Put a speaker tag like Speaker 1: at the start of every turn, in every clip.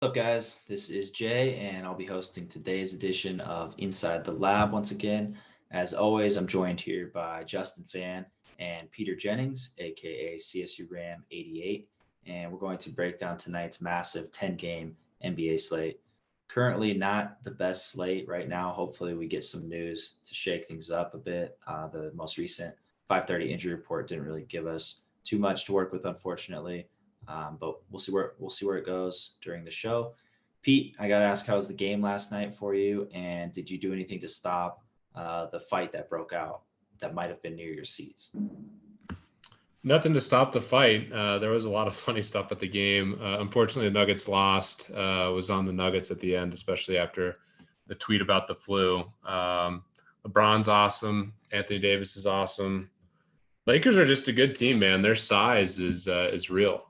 Speaker 1: What's up, guys? This is Jay, and I'll be hosting today's edition of Inside the Lab once again. As always, I'm joined here by Justin Fan and Peter Jennings, aka CSU Ram 88, and we're going to break down tonight's massive 10-game NBA slate. Currently, not the best slate right now. Hopefully, we get some news to shake things up a bit. The most recent 5:30 injury report didn't really give us too much to work with, unfortunately. But we'll see where it goes during the show. Pete, I gotta ask, how was the game last night for you? And did you do anything to stop the fight that broke out that might have been near your seats?
Speaker 2: Nothing to stop the fight. There was a lot of funny stuff at the game. Unfortunately, the Nuggets lost. Was on the Nuggets at the end, especially after the tweet about the flu. LeBron's awesome. Anthony Davis is awesome. Lakers are just a good team, man. Their size is real.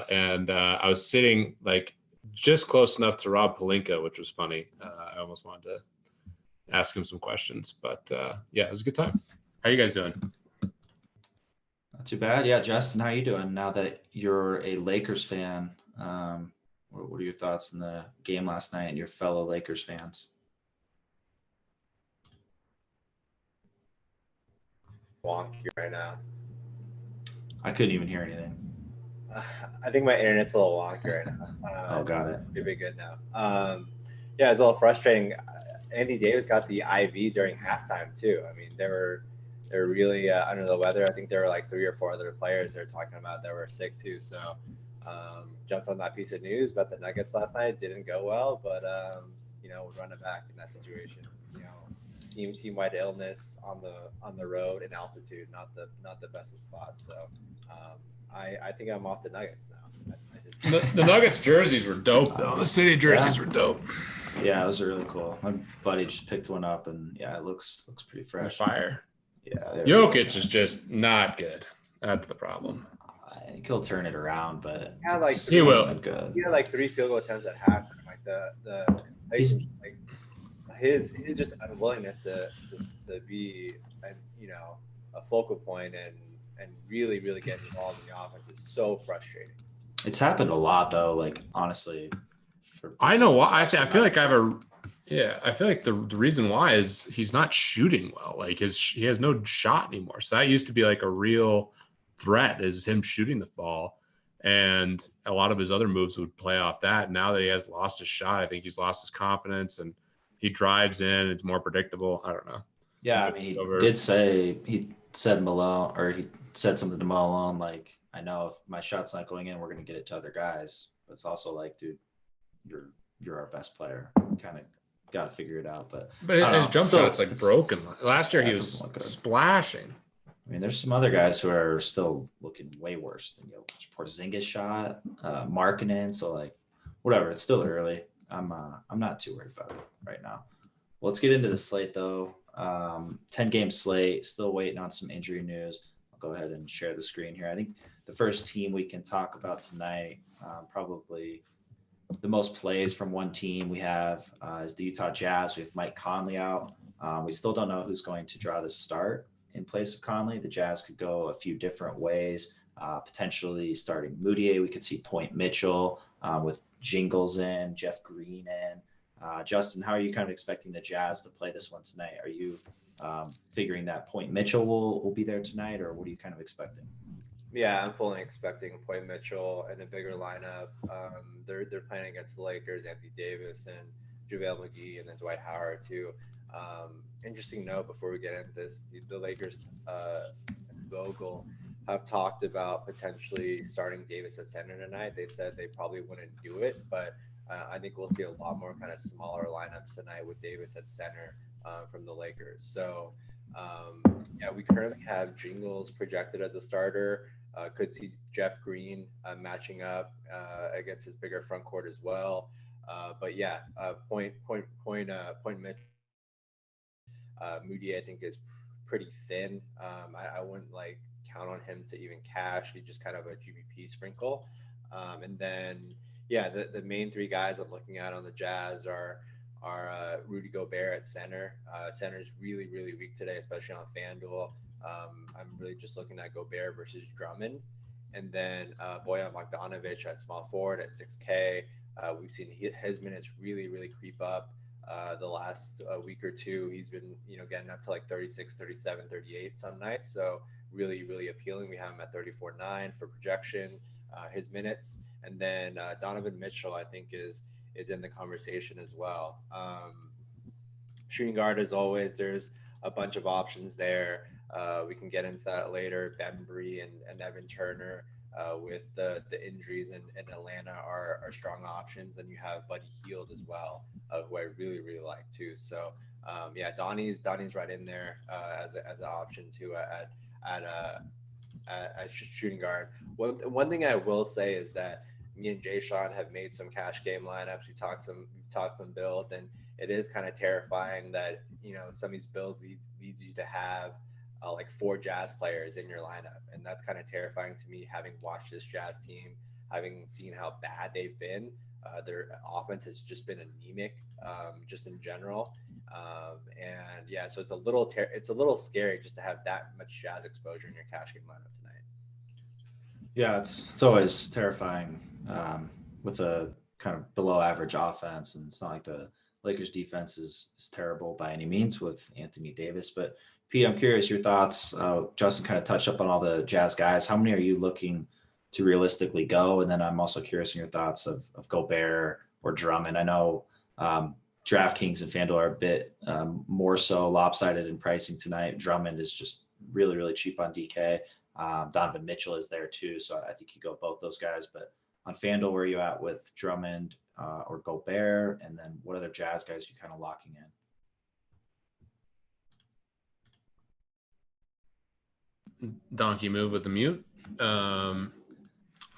Speaker 2: And I was sitting like just close enough to Rob Pelinka, which was funny. I almost wanted to ask him some questions, but yeah, it was a good time. How you guys doing?
Speaker 1: Not too bad. Yeah, Justin, how you doing now that you're a Lakers fan? What are your thoughts on the game last night and your fellow Lakers fans?
Speaker 3: Wonky right now.
Speaker 1: I couldn't even hear anything.
Speaker 3: Uh, I think my internet's a little wonky right now.
Speaker 1: Oh, got it.
Speaker 3: It'll be good now. Yeah, it's a little frustrating. Andy Davis got the IV during halftime too. I mean, they were really under the weather. I think there were like 3 or 4 other players they were talking about that were sick too. So jumped on that piece of news. But the Nuggets last night didn't go well. But we'll run it back in that situation. Team wide illness on the road in altitude, not the best of spots. So I think I'm off the Nuggets now.
Speaker 2: The Nuggets jerseys were dope, though. The city jerseys were dope.
Speaker 1: Yeah, those are really cool. My buddy just picked one up, and yeah, it looks pretty fresh.
Speaker 2: Fire.
Speaker 1: Yeah,
Speaker 2: Jokic is just not good. That's the problem.
Speaker 1: I think he'll turn it around, but
Speaker 2: he will.
Speaker 1: Good.
Speaker 3: He had like 3 field goal attempts at halftime. Like his just unwillingness to be a focal point and really get involved in the offense is so frustrating.
Speaker 1: It's happened a lot though. Like honestly,
Speaker 2: I know why. I feel like I feel like the reason why is he's not shooting well. Like he has no shot anymore. So that used to be like a real threat, is him shooting the ball. And a lot of his other moves would play off that. Now that he has lost his shot, I think he's lost his confidence and he drives in. It's more predictable. I don't know.
Speaker 1: Yeah, I mean, he said Malone, or he said something to Malone like, I know if my shot's not going in, we're going to get it to other guys. But it's also like, dude, you're our best player. Kind of got to figure it out. But
Speaker 2: his jump shot's like broken. Last year he was splashing.
Speaker 1: I mean, there's some other guys who are still looking way worse than Jokic. Porzingis shot, Markkanen. So like, whatever. It's still early. I'm not too worried about it right now. Well, let's get into the slate though. 10-game slate. Still waiting on some injury news. I'll go ahead and share the screen here. I think the first team we can talk about tonight, probably the most plays from one team we have is the Utah Jazz. We have Mike Conley out. We still don't know who's going to draw the start in place of Conley. The Jazz could go a few different ways, potentially starting Moutier. We could see Point Mitchell with Jingles in, Jeff Green in. Justin, how are you kind of expecting the Jazz to play this one tonight? Are you figuring that Point Mitchell will be there tonight, or what are you kind of expecting?
Speaker 3: Yeah, I'm fully expecting Point Mitchell in a bigger lineup. They're playing against the Lakers, Anthony Davis and JaVale McGee, and then Dwight Howard too. Interesting note before we get into this, the Lakers and Vogel have talked about potentially starting Davis at center tonight. They said they probably wouldn't do it, but I think we'll see a lot more kind of smaller lineups tonight with Davis at center from the Lakers. So yeah, we currently have Jingles projected as a starter. Could see Jeff Green matching up against his bigger front court as well. But yeah, Point Mitchell. Moody, I think, is pretty thin. I wouldn't like count on him to even cash. He's just kind of a GBP sprinkle. And then, yeah, the main 3 guys I'm looking at on the Jazz are Rudy Gobert at center. Center's really weak today, especially on FanDuel. I'm really just looking at Gobert versus Drummond. And then Bojan Bogdanovic at small forward at 6K. We've seen his minutes really, really creep up. The last week or two, he's been, getting up to like 36, 37, 38 some nights. So really, really appealing. We have him at 34.9 for projection, his minutes. And then Donovan Mitchell, I think, is in the conversation as well. Shooting guard, as always, there's a bunch of options there. We can get into that later. Bembry and Evan Turner, with the injuries in Atlanta, are strong options. And you have Buddy Hield as well, who I really, really like too. So yeah, Donnie's right in there as an option too at shooting guard. One thing I will say is that me and Jay Sean have made some cash game lineups. We've talked some builds, and it is kind of terrifying that some of these builds leads you to have like 4 Jazz players in your lineup, and that's kind of terrifying to me, having watched this Jazz team, having seen how bad they've been. Their offense has just been anemic, just in general, and yeah, so it's a little scary just to have that much Jazz exposure in your cash game lineup tonight.
Speaker 1: Yeah, it's always terrifying with a kind of below average offense, and it's not like the Lakers defense is terrible by any means with Anthony Davis. But Pete, I'm curious your thoughts. Justin kind of touched up on all the Jazz guys. How many are you looking to realistically go? And then I'm also curious in your thoughts of Gobert or Drummond. I know DraftKings and FanDuel are a bit more so lopsided in pricing tonight. Drummond is just really, really cheap on DK. Donovan Mitchell is there too. So I think you go both those guys. But on FanDuel, where are you at with Drummond or Gobert? And then what other Jazz guys you kind of locking in?
Speaker 2: Donkey move with the mute.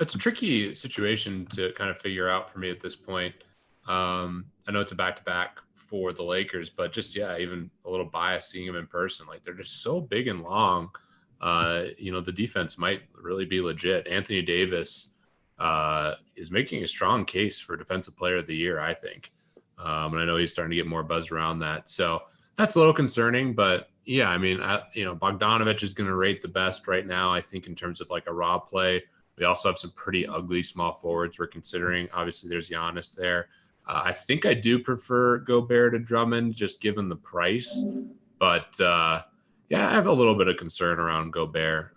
Speaker 2: It's a tricky situation to kind of figure out for me at this point. I know it's a back-to-back for the Lakers, but just, even a little biased seeing them in person. Like, they're just so big and long. The defense might really be legit. Anthony Davis is making a strong case for Defensive Player of the Year, I think. And I know he's starting to get more buzz around that. So that's a little concerning, but yeah, I mean, Bogdanovich is going to rate the best right now, I think, in terms of like a raw play. We also have some pretty ugly small forwards we're considering. Obviously, there's Giannis there. I think I do prefer Gobert to Drummond, just given the price. But I have a little bit of concern around Gobert.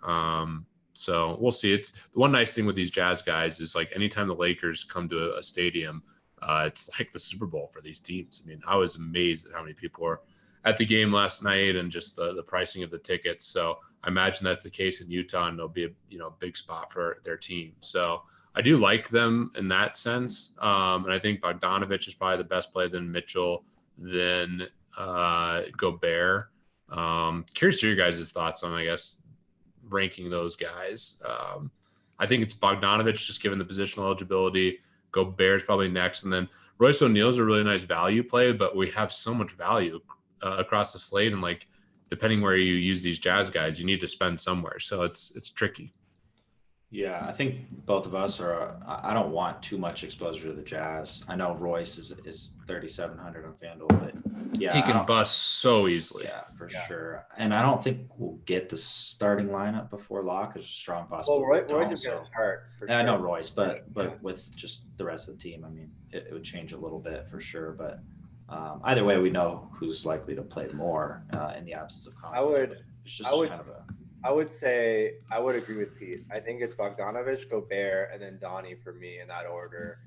Speaker 2: So we'll see. It's the one nice thing with these Jazz guys is like anytime the Lakers come to a stadium, it's like the Super Bowl for these teams. I mean, I was amazed at how many people were at the game last night and just the pricing of the tickets. So I imagine that's the case in Utah, and it'll be a big spot for their team. So I do like them in that sense. And I think Bogdanovich is probably the best play, then Mitchell, then Gobert. Curious to your guys' thoughts on, I guess, ranking those guys. I think it's Bogdanovich, just given the positional eligibility. Gobert's probably next. And then Royce O'Neal's a really nice value play, but we have so much value across the slate. And like, depending where you use these Jazz guys, you need to spend somewhere. So it's tricky.
Speaker 1: Yeah, I think both of us are. I don't want too much exposure to the Jazz. I know Royce is 3,700 on FanDuel, but yeah,
Speaker 2: he can bust so easily.
Speaker 1: Yeah, for sure. And I don't think we'll get the starting lineup before lock. There's a strong possibility.
Speaker 3: Well, Royce is going to start. For sure.
Speaker 1: I know Royce, but with just the rest of the team, I mean, it would change a little bit for sure. But either way, we know who's likely to play more in the absence of conflict.
Speaker 3: I would say I would agree with Pete. I think it's Bogdanovich, Gobert, and then Donnie for me in that order.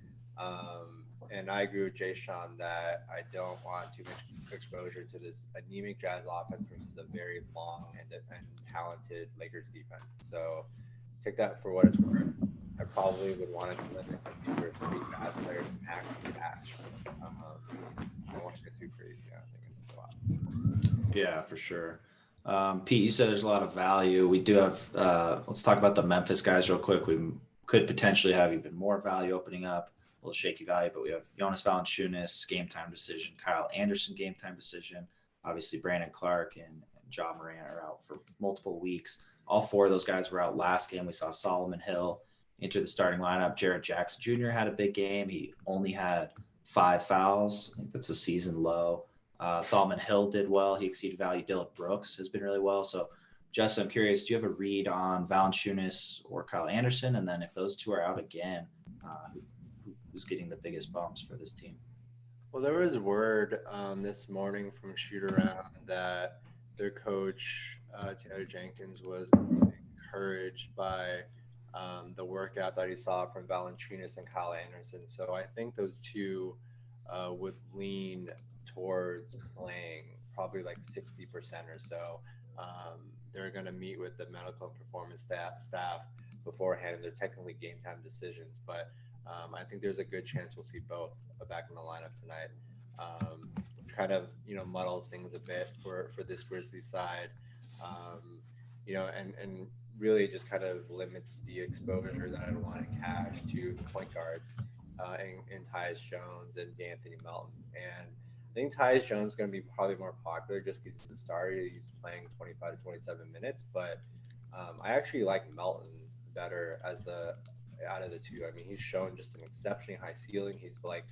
Speaker 3: And I agree with Jay Sean that I don't want too much exposure to this anemic Jazz offense versus a very long and talented Lakers defense. So take that for what it's worth. I probably would want it to limit to 2 or 3 Jazz players max cash. I don't want to get too crazy, I think, in this spot.
Speaker 1: Yeah, for sure. Pete, you said there's a lot of value. We do have, let's talk about the Memphis guys real quick. We could potentially have even more value opening up, a little shaky value, but we have Jonas Valanciunas, game time decision, Kyle Anderson, game time decision. Obviously, Brandon Clark and Ja Morant are out for multiple weeks. All 4 of those guys were out last game. We saw Solomon Hill enter the starting lineup. Jarrett Jackson Jr. had a big game. He only had 5 fouls. I think that's a season low. Solomon Hill did well. He exceeded value. Dillon Brooks has been really well. So, Justin, I'm curious, do you have a read on Valanciunas or Kyle Anderson? And then if those 2 are out again, who who's getting the biggest bumps for this team.
Speaker 3: Well, there was word this morning from Shoot Around that their coach, Taylor Jenkins, was encouraged by the workout that he saw from Valanciunas and Kyle Anderson. So I think those two would lean towards playing probably like 60% or so. They're going to meet with the medical and performance staff beforehand. They're technically game time decisions, but I think there's a good chance we'll see both back in the lineup tonight. Kind of, muddles things a bit for this Grizzlies side, and really just kind of limits the exposure that I want to cash to point guards in Tyus Jones and D'Anthony Melton. And I think Tyus Jones is going to be probably more popular just because he's the starter. He's playing 25 to 27 minutes, but I actually like Melton better out of the two. I mean, he's shown just an exceptionally high ceiling. He's like,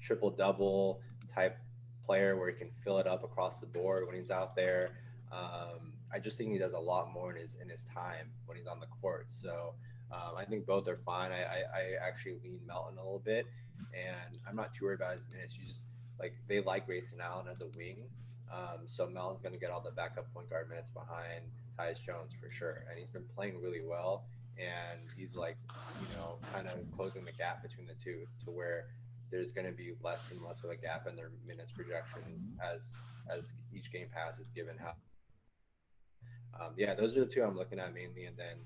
Speaker 3: triple double type player where he can fill it up across the board when he's out there. I just think he does a lot more in his time when he's on the court. So I think both are fine. I actually lean Melton a little bit, and I'm not too worried about his minutes. You just they like Grayson Allen as a wing. So Melton's going to get all the backup point guard minutes behind Tyus Jones for sure. And he's been playing really well. And he's kind of closing the gap between the two to where there's going to be less and less of a gap in their minutes projections as each game passes, given how. Those are the two I'm looking at mainly. And then,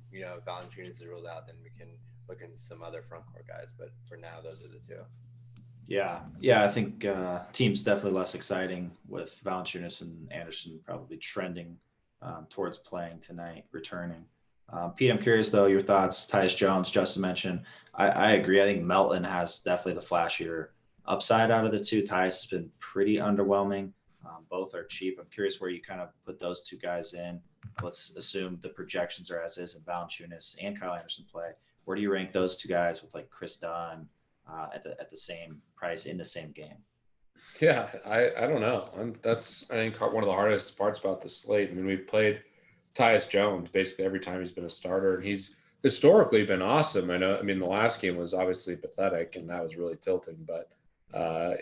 Speaker 3: if Valanciunas is ruled out, then we can look into some other front court guys. But for now, those are the two.
Speaker 1: Yeah, I think team's definitely less exciting with Valanciunas and Anderson probably trending towards playing tonight, returning. Pete, I'm curious though, your thoughts. Tyus Jones, Justin mentioned. I agree. I think Melton has definitely the flashier upside out of the two. Tyus has been pretty underwhelming. Both are cheap. I'm curious where you kind of put those two guys in. Let's assume the projections are as is, and Valanciunas and Kyle Anderson play. Where do you rank those two guys with Chris Dunn at the same price in the same game?
Speaker 2: Yeah, I don't know. That's I think one of the hardest parts about the slate. I mean, we've played Tyus Jones basically every time he's been a starter, and he's historically been awesome. I mean, the last game was obviously pathetic, and that was really tilting, but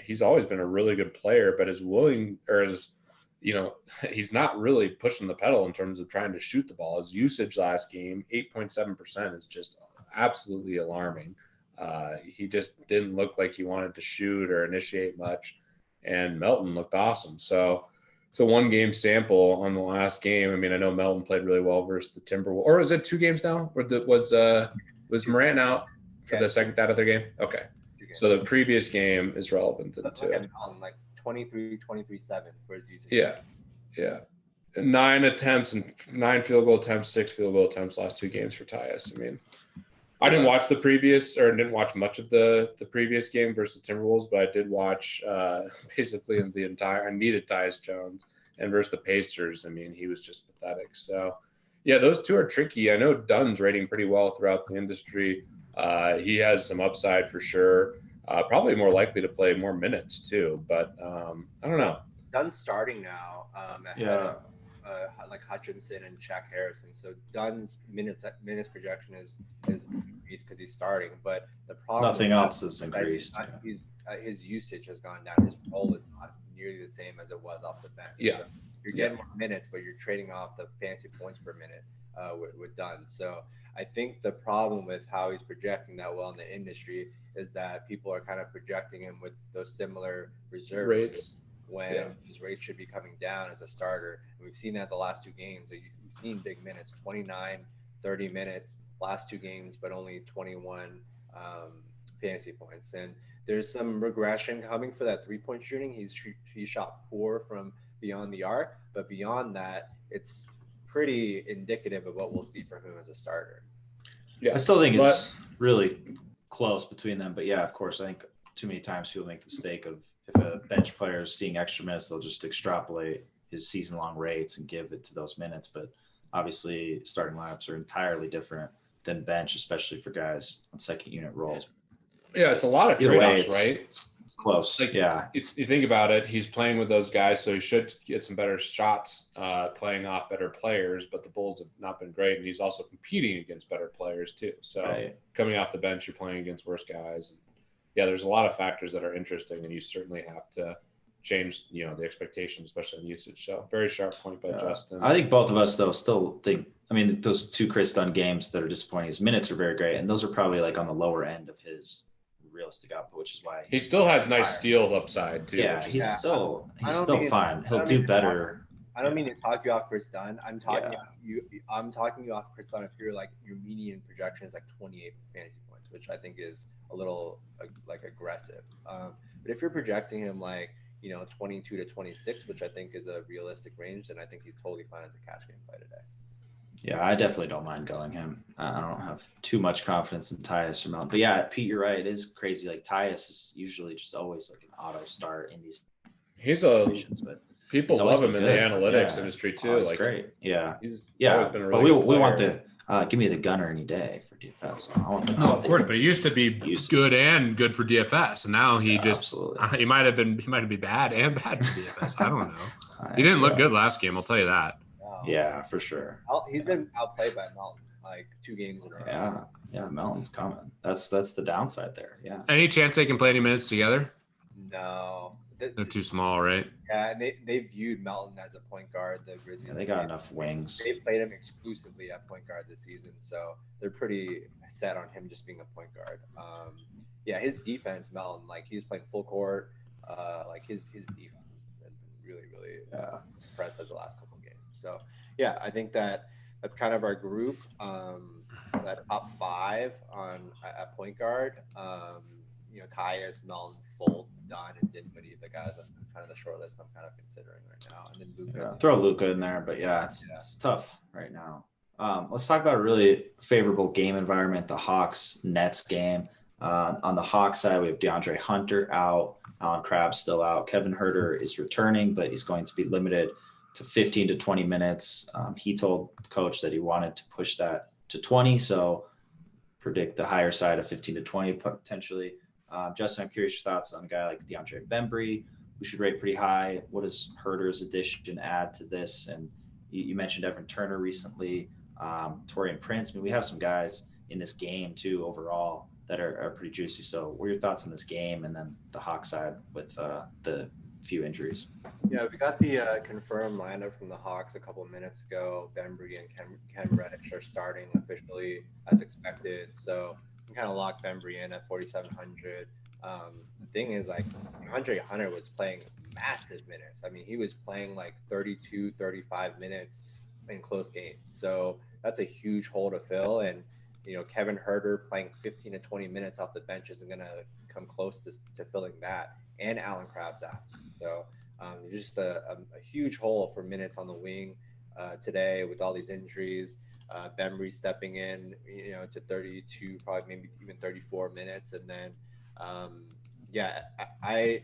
Speaker 2: he's always been a really good player. But he's not really pushing the pedal in terms of trying to shoot the ball. His usage last game, 8.7%, is just absolutely alarming. He just didn't look like he wanted to shoot or initiate much, and Melton looked awesome. So it's a one-game sample on the last game. I mean, I know Melton played really well versus the Timberwolves. Or is it 2 games now? Or was Morant out for that other game? Okay. So the previous game is relevant to the two.
Speaker 3: Melton, 23-7 for his usage.
Speaker 2: Yeah. 9 attempts and 9 field goal attempts, 6 field goal attempts last 2 games for Tyus. I mean, I didn't watch didn't watch much of the previous game versus the Timberwolves, but I did watch basically the entire. I needed Tyus Jones, and versus the Pacers, I mean, he was just pathetic. So, yeah, those two are tricky. I know Dunn's rating pretty well throughout the industry. He has some upside for sure. Probably more likely to play more minutes too, but I don't know.
Speaker 3: Dunn's starting now ahead of Hutchinson and Shaq Harrison. So Dunn's minutes projection is increased because he's starting, but the problem
Speaker 1: nothing else is increased.
Speaker 3: His usage has gone down. His role is not nearly the same as it was off the bench.
Speaker 2: Yeah,
Speaker 3: so you're getting more minutes, but you're trading off the fancy points per minute with Dunn. So I think the problem with how he's projecting that well in the industry is that people are kind of projecting him with those similar reserve
Speaker 2: rates
Speaker 3: when his rates should be coming down as a starter. And we've seen that the last 2 games. So you've seen big minutes, 29, 30 minutes, last 2 games, but only 21 fantasy points. And there's some regression coming for that 3-point shooting. He shot poor from beyond the arc, but beyond that, it's pretty indicative of what we'll see from him as a starter.
Speaker 1: Yeah, I still think it's really close between them, but yeah, of course, I think too many times people make the mistake of if a bench player is seeing extra minutes, they'll just extrapolate his season-long rates and give it to those minutes. But obviously, starting lineups are entirely different than bench, especially for guys on second unit roles.
Speaker 2: Yeah, it's a lot of trade-offs, right?
Speaker 1: It's close.
Speaker 2: Like,
Speaker 1: yeah.
Speaker 2: It's you think about it, he's playing with those guys, so he should get some better shots playing off better players, but the Bulls have not been great, and he's also competing against better players too. So
Speaker 1: Right.
Speaker 2: coming off the bench, you're playing against worse guys. And yeah, there's a lot of factors that are interesting, and you certainly have to change, the expectation, especially on usage. So very sharp point by Justin.
Speaker 1: I think both of us though still think. I mean, those two Chris Dunn games that are disappointing. His minutes are very great, and those are probably like on the lower end of his realistic output, which is why
Speaker 2: he still has nice
Speaker 1: higher.
Speaker 2: steal upside too.
Speaker 1: Yeah,
Speaker 2: which is
Speaker 1: he's
Speaker 2: awesome.
Speaker 1: still
Speaker 3: I don't mean-
Speaker 1: fine.
Speaker 3: I
Speaker 1: He'll
Speaker 3: don't
Speaker 1: do
Speaker 3: mean-
Speaker 1: better.
Speaker 3: I don't mean to talk you off Chris Dunn. I'm talking
Speaker 1: Yeah.
Speaker 3: I'm talking you off Chris Dunn if you're like your median projection is like 28 fantasy points, which I think is a little like aggressive. But if you're projecting him like 22 to 26, which I think is a realistic range, then I think he's totally fine as a cash game play today.
Speaker 1: Yeah, I definitely don't mind going him. I don't have too much confidence in Tyus or Mount. But yeah, Pete, you're right. It is crazy. Like Tyus is usually just always like an auto start in these
Speaker 2: He's a
Speaker 1: situations, but
Speaker 2: people
Speaker 1: he's always
Speaker 2: love him
Speaker 1: been
Speaker 2: in the
Speaker 1: good.
Speaker 2: analytics
Speaker 1: Yeah.
Speaker 2: industry
Speaker 1: oh,
Speaker 2: too.
Speaker 1: it's
Speaker 2: Like
Speaker 1: great. Yeah.
Speaker 2: he's
Speaker 1: Yeah.
Speaker 2: always been a
Speaker 1: But
Speaker 2: really
Speaker 1: we
Speaker 2: good
Speaker 1: want
Speaker 2: player.
Speaker 1: the give me the gunner any day for DFS. I want the,
Speaker 2: Oh, of course, but he used to be
Speaker 1: Usage.
Speaker 2: good and good for DFS, and now he just
Speaker 1: absolutely.
Speaker 2: he might have been bad and bad for DFS. I don't know. He didn't look good last game. I'll tell you that.
Speaker 1: Yeah, for sure.
Speaker 3: He's been outplayed by Melton like 2 games in a row.
Speaker 1: Yeah. Yeah, Melton's coming. That's the downside there. Yeah.
Speaker 2: Any chance they can play any minutes together?
Speaker 3: No.
Speaker 2: They're too small, right?
Speaker 3: Yeah, and they viewed Melton as a point guard. The Grizzlies.
Speaker 1: Yeah, they got enough wings.
Speaker 3: They played him exclusively at point guard this season, so they're pretty set on him just being a point guard. Yeah, his defense, Melton, like he's playing full court. Like his defense has been really impressive the last couple of games. So yeah, I think that's kind of our group. That top 5 at point guard. Tyus, Melton, Fultz, Dunn, and Dinwiddie, the guys on kind of the short list I'm kind of considering right now. And then Luka.
Speaker 1: Yeah, throw Luka in there, but yeah, it's tough right now. Let's talk about a really favorable game environment, the Hawks Nets game. On the Hawks side, we have DeAndre Hunter out, Alan Crabb's still out. Kevin Huerter is returning, but he's going to be limited to 15 to 20 minutes. He told the coach that he wanted to push that to 20, so predict the higher side of 15 to 20 potentially. Justin, I'm curious your thoughts on a guy like DeAndre Bembry, who should rate pretty high. What does Herter's addition add to this? And you mentioned Evan Turner recently, Taurean Prince. I mean, we have some guys in this game too overall that are pretty juicy. So what are your thoughts on this game and then the Hawks side with the few injuries?
Speaker 3: Yeah, we got the confirmed lineup from the Hawks a couple of minutes ago. Bembry and Cam Reddish are starting officially as expected. So you can kind of lock Bembry in at 4,700. The thing is, like, Andre Hunter was playing massive minutes. I mean, he was playing like 32, 35 minutes in close games. So that's a huge hole to fill. And, Kevin Huerter playing 15 to 20 minutes off the bench isn't going to come close to filling that. And Alan Crabb's out. So just a huge hole for minutes on the wing today with all these injuries. Bembry stepping in, to 32, probably maybe even 34 minutes. And then, I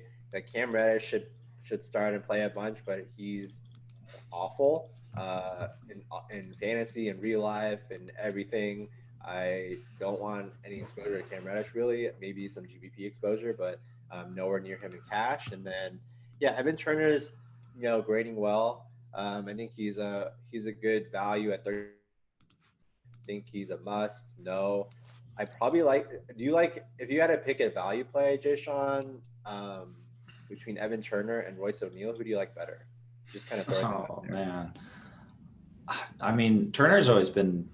Speaker 3: Cam Reddish should start and play a bunch, but he's awful in fantasy and real life and everything. I don't want any exposure to Cam Reddish, really. Maybe some GPP exposure, but nowhere near him in cash. And then, Evan Turner's, grading well. I think he's a good value at 30. I think he's a must. No, I probably if you had to pick a value play, Jay Sean, between Evan Turner and Royce O'Neal, who do you like better? Just kind of
Speaker 1: Oh man, I mean Turner's always been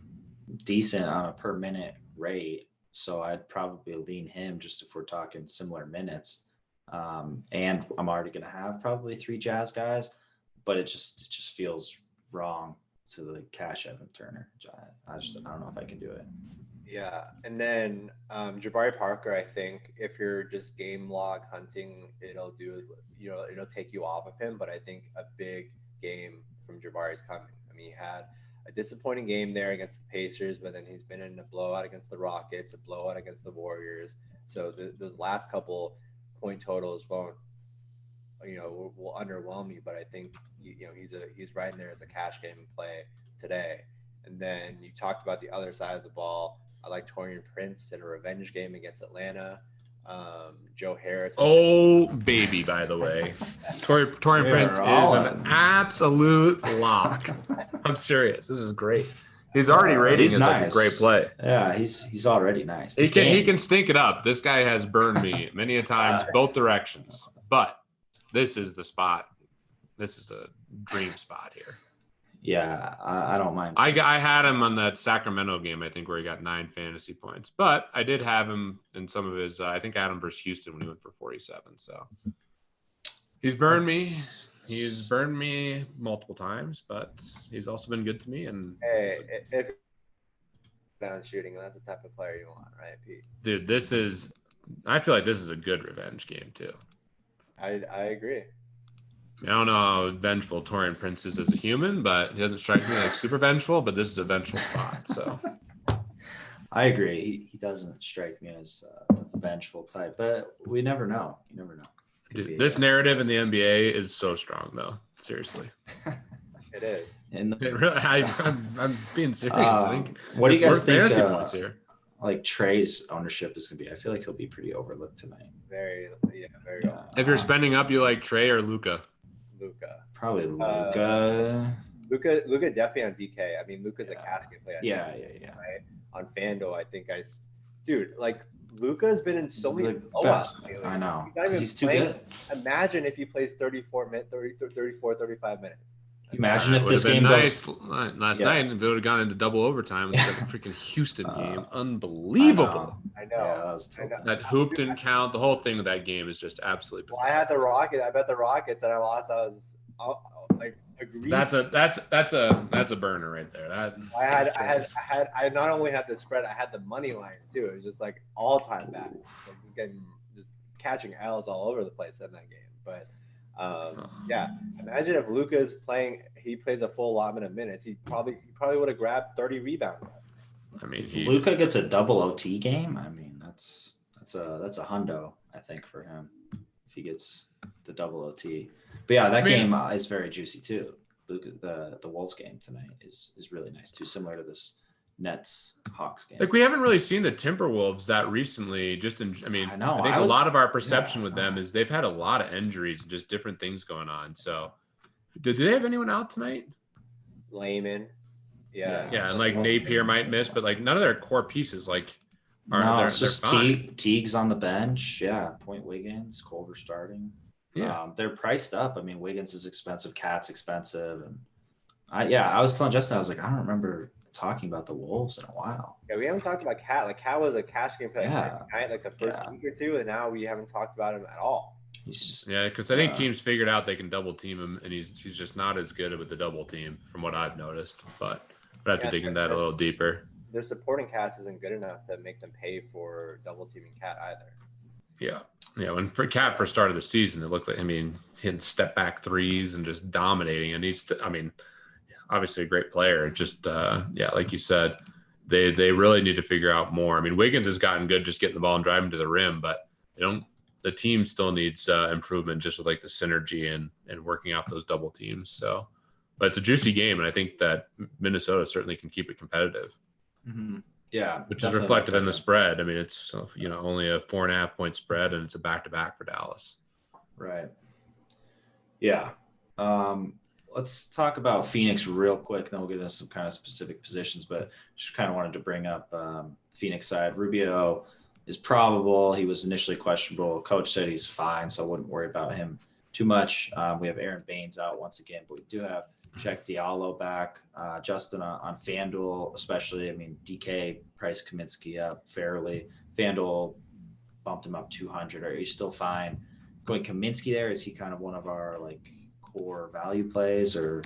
Speaker 1: decent on a per minute rate, so I'd probably lean him just if we're talking similar minutes. And I'm already going to have probably 3 Jazz guys, but it just feels wrong to the cash Evan Turner. I don't know if I can do it.
Speaker 3: Yeah, and then Jabari Parker, I think if you're just game log hunting, it'll take you off of him. But I think a big game from Jabari is coming. I mean, he had a disappointing game there against the Pacers, but then he's been in a blowout against the Rockets, a blowout against the Warriors. So those last couple point totals will underwhelm me, but I think he's right in there as a cash game play today. And then you talked about the other side of the ball. I like Taurean Prince in a revenge game against Atlanta. Joe Harris.
Speaker 2: Oh, baby, by the way. Torian
Speaker 1: They're
Speaker 2: Prince is
Speaker 1: all
Speaker 2: an
Speaker 1: in.
Speaker 2: absolute lock. I'm serious. This is great. He's already rating
Speaker 1: He's
Speaker 2: as like a great play.
Speaker 1: Yeah, he's already nice.
Speaker 2: He can stink it up. This guy has burned me many a times, both directions. But this is the spot. This is a dream spot here.
Speaker 1: Yeah, I don't mind.
Speaker 2: I had him on that Sacramento game, I think, where he got 9 fantasy points. But I did have him in some of his. I think I had him versus Houston when he went for 47. So he's burned me. He's burned me multiple times, but he's also been good to me. And
Speaker 3: Hey, if down shooting, that's the type of player you want, right, Pete?
Speaker 2: dude, I feel like this is a good revenge game too.
Speaker 3: I agree.
Speaker 2: I don't know how vengeful Torian Prince is as a human, but he doesn't strike me like super vengeful. But this is a vengeful spot, so
Speaker 1: I agree. He doesn't strike me as a vengeful type, but we never know. You never know.
Speaker 2: dude, this narrative in the NBA is so strong, though. Seriously,
Speaker 3: It is.
Speaker 1: And
Speaker 2: it really, I'm being serious. I think.
Speaker 1: what do you guys think?
Speaker 2: Fantasy points here.
Speaker 1: Like Trey's ownership is gonna be. I feel like he'll be pretty overlooked tonight.
Speaker 3: Very
Speaker 1: Yeah.
Speaker 2: If you're spending up, you like Trey or Luka?
Speaker 3: Luka.
Speaker 1: Probably Luka.
Speaker 3: Luka definitely on DK. I mean, Luka's a
Speaker 1: Yeah.
Speaker 3: casket play.
Speaker 1: Yeah.
Speaker 3: Right? On FanDuel, I think dude, like Luka's been in so
Speaker 1: He's
Speaker 3: many
Speaker 1: the
Speaker 3: blowouts
Speaker 1: best.
Speaker 3: lately.
Speaker 1: I know.
Speaker 3: He's not
Speaker 1: 'Cause
Speaker 3: even
Speaker 1: he's too
Speaker 3: playing.
Speaker 1: good.
Speaker 3: Imagine if he plays 34 minutes, 35 minutes.
Speaker 1: Imagine if
Speaker 2: It
Speaker 1: this
Speaker 2: would've
Speaker 1: game
Speaker 2: been
Speaker 1: goes.
Speaker 2: last
Speaker 1: Yeah.
Speaker 2: night, if it would have gone into double overtime with the freaking Houston game.
Speaker 1: I
Speaker 2: Unbelievable.
Speaker 3: I know.
Speaker 1: Yeah, that was
Speaker 3: I know.
Speaker 1: tilting.
Speaker 2: That hoop didn't count. The whole thing with that game is just absolutely.
Speaker 3: Well, I had the Rockets. I bet the Rockets, and I lost. I was like agreed.
Speaker 2: That's a burner right there.
Speaker 3: I not only had the spread, I had the money line too. It was just like all time bad. Like just catching L's all over the place in that game. But yeah, imagine if Luka's playing. He plays a full allotment of minutes. He probably would have grabbed 30 rebounds last night.
Speaker 2: I mean,
Speaker 1: If Luka gets a double OT game, I mean that's a hundo, I think, for him if he gets the double OT. But yeah, that game is very juicy too. Luka, the Wolves game tonight is really nice too, similar to this Nets Hawks game.
Speaker 2: like we haven't really seen the Timberwolves that recently. I think a lot of our perception with them is they've had a lot of injuries and just different things going on. So, did they have anyone out tonight?
Speaker 3: Layman, yeah,
Speaker 2: and like Napier might miss, but like none of their core pieces
Speaker 1: It's just
Speaker 2: they're fine.
Speaker 1: Teague's on the bench. Yeah, Point Wiggins, Culver starting.
Speaker 2: Yeah.
Speaker 1: They're priced up. I mean, Wiggins is expensive, Cat's expensive, and I was telling Justin, I was like, I don't remember talking about the Wolves in a while.
Speaker 3: Yeah, we haven't talked about Cat. Like Cat was a cash game play like the first week or two, and now we haven't talked about him at all.
Speaker 1: He's just
Speaker 2: because I think teams figured out they can double team him, and he's just not as good with the double team from what I've noticed. But I have to dig in that a little deeper.
Speaker 3: Their supporting cast isn't good enough to make them pay for double teaming Cat either.
Speaker 2: Yeah. When Cat first started the season, it looked like hitting step back threes and just dominating. And obviously a great player. Just like you said, they really need to figure out more. I mean, Wiggins has gotten good just getting the ball and driving to the rim, but the team still needs improvement just with like the synergy and working out those double teams. So, but it's a juicy game, and I think that Minnesota certainly can keep it competitive.
Speaker 1: Mm-hmm. Yeah,
Speaker 2: which is reflected in the spread. I mean, it's only a 4.5 point spread, and it's a back-to-back for Dallas.
Speaker 1: Right. Yeah. Let's talk about Phoenix real quick, then we'll get into some kind of specific positions. But just kind of wanted to bring up Phoenix side. Rubio is probable. He was initially questionable. Coach said he's fine, so I wouldn't worry about him too much. We have Aaron Baines out once again, but we do have Jack Diallo back. Justin on FanDuel, especially. I mean, DK priced Kaminsky up fairly. FanDuel bumped him up 200. Are you still fine going Kaminsky there? Is he kind of one of our like core value plays, or?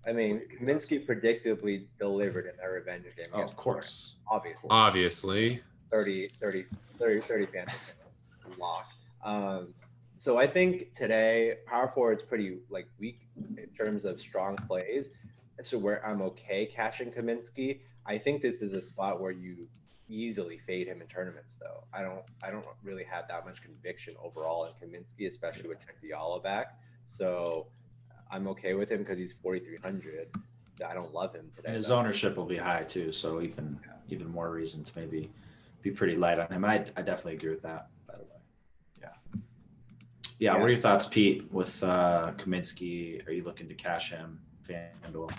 Speaker 3: I mean, Kaminsky predictably delivered in that revenge game.
Speaker 1: Oh, of course.
Speaker 3: Obviously. 30 fans lock. So I think today power forward's pretty like weak in terms of strong plays. So where I'm okay cashing Kaminsky, I think this is a spot where you easily fade him in tournaments though. I don't really have that much conviction overall in Kaminsky, especially with Jack Diallo back. So I'm okay with him because he's 4,300. I don't love him today.
Speaker 1: And his ownership will be high too, so even more reason to maybe be pretty light on him. I definitely agree with that, by the way. Yeah. Yeah. What
Speaker 3: Yeah.
Speaker 1: are your thoughts, Pete, with Kaminsky? Are you looking to cash him, FanDuel?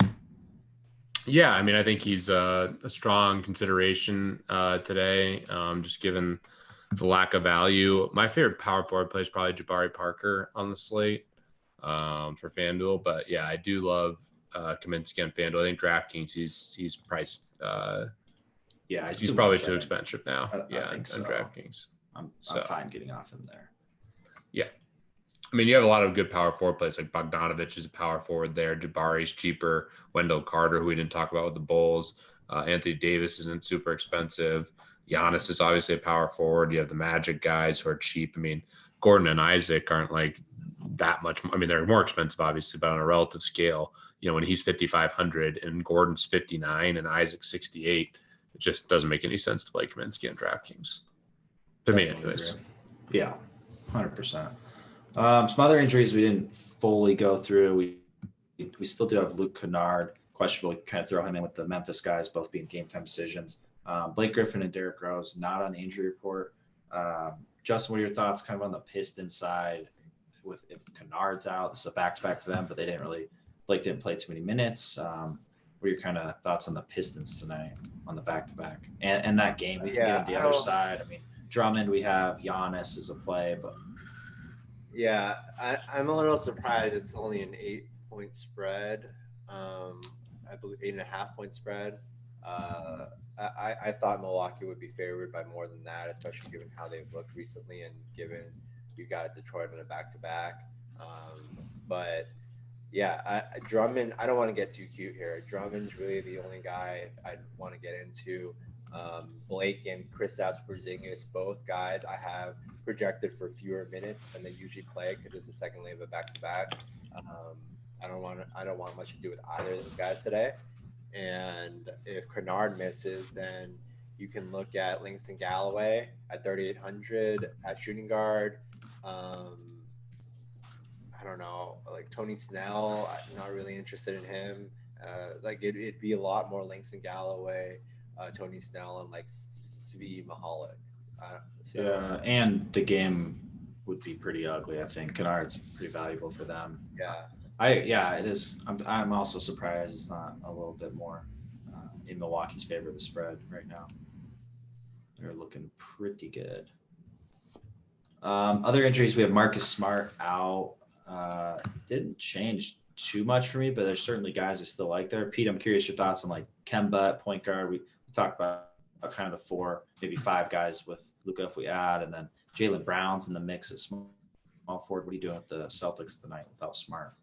Speaker 2: Yeah, I mean, I think he's a strong consideration today, just given the lack of value. My favorite power forward play is probably Jabari Parker on the slate for FanDuel. But yeah, I do love Kaminsky on FanDuel. I think DraftKings, he's priced.
Speaker 1: Yeah,
Speaker 2: He's probably too expensive now.
Speaker 1: I think so.
Speaker 2: On DraftKings.
Speaker 1: I'm
Speaker 2: So.
Speaker 1: fine getting off him there.
Speaker 2: Yeah. I mean, you have a lot of good power forward plays, like Bogdanovich is a power forward there. Jabari's cheaper. Wendell Carter, who we didn't talk about with the Bulls. Anthony Davis isn't super expensive. Giannis is obviously a power forward. You have the Magic guys who are cheap. I mean, Gordon and Isaac aren't like that much. I mean, they're more expensive, obviously, but on a relative scale, when he's 5,500 and Gordon's 59 and Isaac 68, it just doesn't make any sense to play Kaminsky on DraftKings. To me,
Speaker 1: Definitely
Speaker 2: anyways.
Speaker 1: agree. Yeah, 100%. Some other injuries we didn't fully go through. We still do have Luke Kennard, questionable. We kind of throw him in with the Memphis guys, both being game time decisions. Blake Griffin and Derrick Rose not on the injury report. Justin, what are your thoughts kind of on the Pistons side with if Kennard's out? This is a back-to-back for them, but Blake didn't play too many minutes. What are your kind of thoughts on the Pistons tonight on the back-to-back and that game? We can get on the other side. I mean, Drummond, we have Giannis as a play, but
Speaker 3: Yeah, I'm a little surprised it's only an 8-point spread. I believe 8.5-point spread. I thought Milwaukee would be favored by more than that, especially given how they've looked recently and given you got Detroit in a back-to-back. But yeah, Drummond, I don't want to get too cute here. Drummond's really the only guy I'd want to get into. Blake and Kristaps Porzingis, both guys I have projected for fewer minutes than they usually play because it's the second leg of a back-to-back. I don't want much to do with either of those guys today. And if Kennard misses, then you can look at Langston Galloway at 3,800 at shooting guard. I don't know, like Tony Snell. I'm not really interested in him. It'd be a lot more Langston Galloway, Tony Snell, and like Svi Mahalik.
Speaker 1: yeah, and the game would be pretty ugly. I think Kennard's pretty valuable for them.
Speaker 3: Yeah,
Speaker 1: It is. I'm also surprised it's not a little bit more in Milwaukee's favor of the spread right now. They're looking pretty good. Other injuries, we have Marcus Smart out. Didn't change too much for me, but there's certainly guys I still like there. Pete, I'm curious your thoughts on like Kemba at point guard. We talked about kind of the 4, maybe 5 guys with Luka if we add, and then Jaylen Brown's in the mix at small forward. What are you doing with the Celtics tonight without Smart?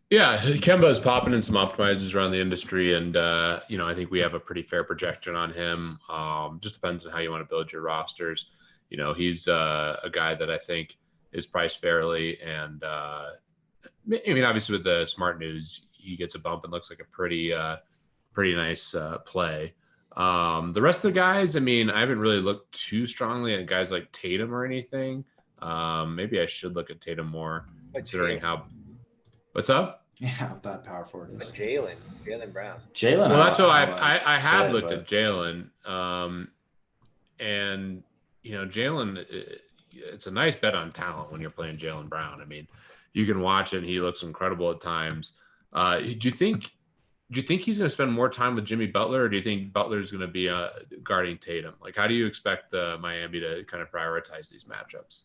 Speaker 2: Yeah, Kemba is popping in some optimizers around the industry, and I think we have a pretty fair projection on him. Just depends on how you want to build your rosters. He's a guy that I think is priced fairly, and I mean, obviously with the Smart news, he gets a bump and looks like a pretty nice play. The rest of the guys, I mean, I haven't really looked too strongly at guys like Tatum or anything. Maybe I should look at Tatum more, considering how. What's up?
Speaker 1: Yeah, bad power forward is.
Speaker 3: but Jaylen Brown.
Speaker 1: Jaylen.
Speaker 2: Well, that's what I have looked
Speaker 1: but
Speaker 2: at Jaylen, and Jaylen. It's a nice bet on talent when you're playing Jaylen Brown. I mean, you can watch it; and he looks incredible at times. Do you think he's going to spend more time with Jimmy Butler, or do you think Butler's going to be guarding Tatum? Like, how do you expect Miami to kind of prioritize these matchups?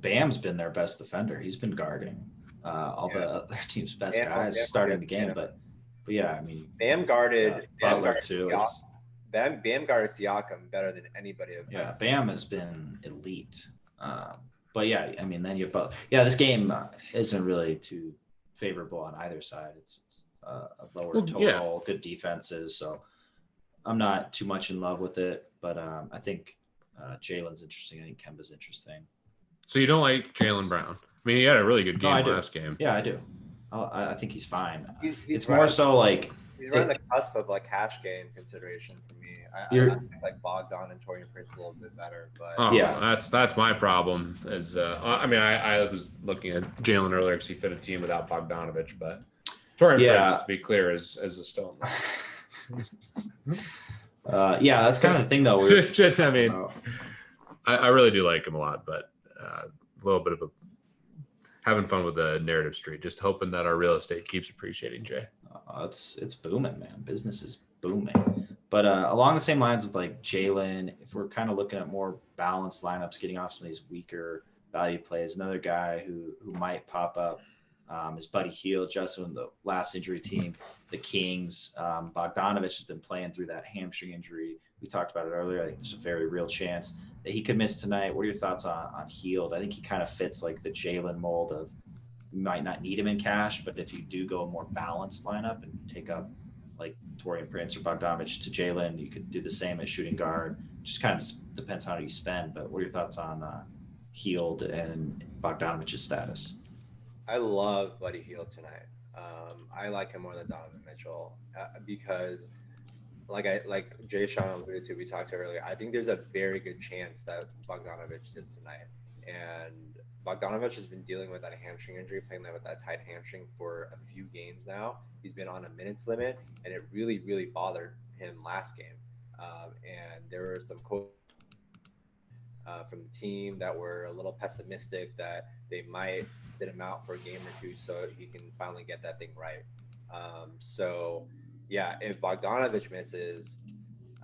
Speaker 1: Bam's been their best defender. He's been guarding all the other team's best guys starting the game, but yeah, I mean,
Speaker 3: Bam guarded
Speaker 1: Butler too.
Speaker 3: Bam guarded Siakam better than anybody.
Speaker 1: Bam has been elite. But yeah, I mean, then you have Butler. Yeah, this game isn't really too favorable on either side. It's a lower total, good defenses. So I'm not too much in love with it, but I think Jaylen's interesting. I think Kemba's interesting.
Speaker 2: So you don't like Jaylen Brown? I mean, he had a really good game last game.
Speaker 1: Yeah, I do. I think he's fine.
Speaker 3: He's
Speaker 1: more so like
Speaker 3: he's right on the cusp of like cash game consideration for me. I think like Bogdan and Torian Prince a little bit better, but
Speaker 2: that's my problem. I was looking at Jaylen earlier because he fit a team without Bogdanovich, but Torian Prince, to be clear, is still in
Speaker 1: Yeah, that's kind of the thing though.
Speaker 2: I mean, I really do like him a lot, but a little bit of a having fun with the narrative street, just hoping that our real estate keeps appreciating, Jay.
Speaker 1: It's booming, man. Business is booming. But along the same lines with like Jalen, if we're kind of looking at more balanced lineups, getting off some of these weaker value plays, another guy who might pop up is Buddy Hield, just on the last injury team, the Kings. Bogdanovich has been playing through that hamstring injury. We talked about it earlier. I think there's a very real chance that he could miss tonight. What are your thoughts on Hield? I think he kind of fits like the Jalen mold of you might not need him in cash, but if you do go a more balanced lineup and take up like Torian Prince or Bogdanovich to Jalen, you could do the same as shooting guard. Just kind of depends how you spend. But what are your thoughts on Hield and Bogdanovich's status?
Speaker 3: I love Buddy Hield tonight. I like him more than Donovan Mitchell because, like Jay Sean alluded to, we talked to earlier. I think there's a very good chance that Bogdanovich sits tonight, and Bogdanovich has been dealing with that hamstring injury, playing with that tight hamstring for a few games now. He's been on a minutes limit, and it really, really bothered him last game. And there were some from the team that were a little pessimistic that they might sit him out for a game or two so he can finally get that thing right. So, yeah, if Bogdanovich misses,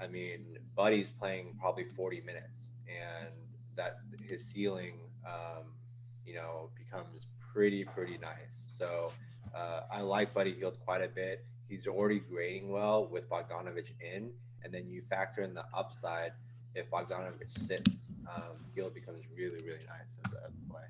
Speaker 3: I mean, Buddy's playing probably 40 minutes, and that his ceiling, becomes pretty nice. So I like Buddy Hield quite a bit. He's already grading well with Bogdanovich in, and then you factor in the upside. If Bogdanovich sits, Hield becomes really nice as a play.